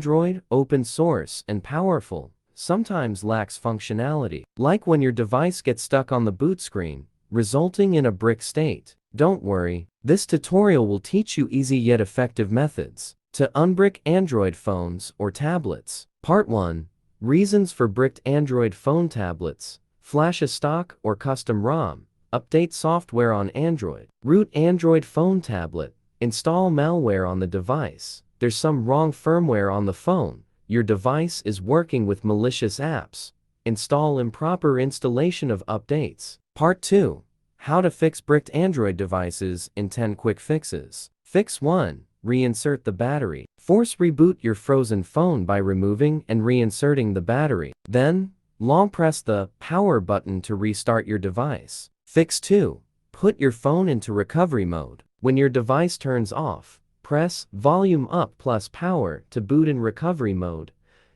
Android, open source and powerful, sometimes lacks functionality, like when your device gets stuck on the boot screen, resulting in a brick state. Don't worry, this tutorial will teach you easy yet effective methods to unbrick Android phones or tablets. Part 1. Reasons for bricked Android phone tablets. Flash a stock or custom ROM. Update software on Android. Root Android phone tablet. Install malware on the device. There's some wrong firmware on the phone. Your device is working with malicious apps. Install improper installation of updates. Part 2. How to fix bricked Android devices in 10 quick fixes. Fix 1. Reinsert the battery. Force reboot your frozen phone by removing and reinserting the battery. Then, long press the power button to restart your device. Fix 2. Put your phone into recovery mode. When your device turns off, press volume up plus power to boot in recovery mode.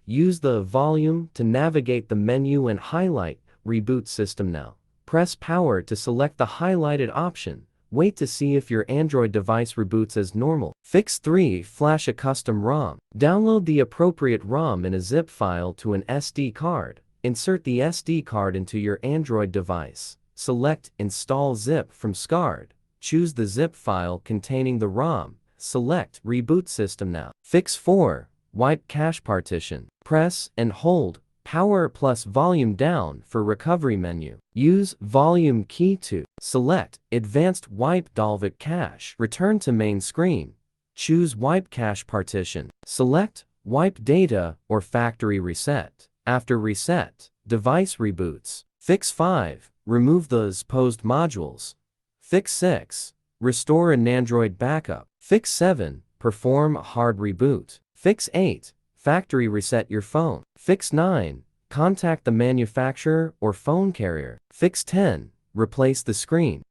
Use the volume to navigate the menu and highlight Reboot System Now. Press power to select the highlighted option. Wait to see if your Android device reboots as normal. Fix 3. Flash a custom ROM. Download the appropriate ROM in a zip file to an SD card. Insert the SD card into your Android device. Select Install Zip from SCARD. Choose the zip file containing the ROM. Select Reboot System Now. Fix 4. Wipe cache partition. Press and hold power plus volume down for recovery menu. Use volume key to select Advanced Wipe Dalvik Cache. Return to main screen. Choose Wipe Cache Partition. Select Wipe Data or Factory Reset. After reset, device reboots. Fix 5. Remove those posed modules. Fix 6. Restore an Android backup. Fix 7. Perform a hard reboot. Fix 8. Factory reset your phone. Fix 9. Contact the manufacturer or phone carrier. Fix 10. Replace the screen.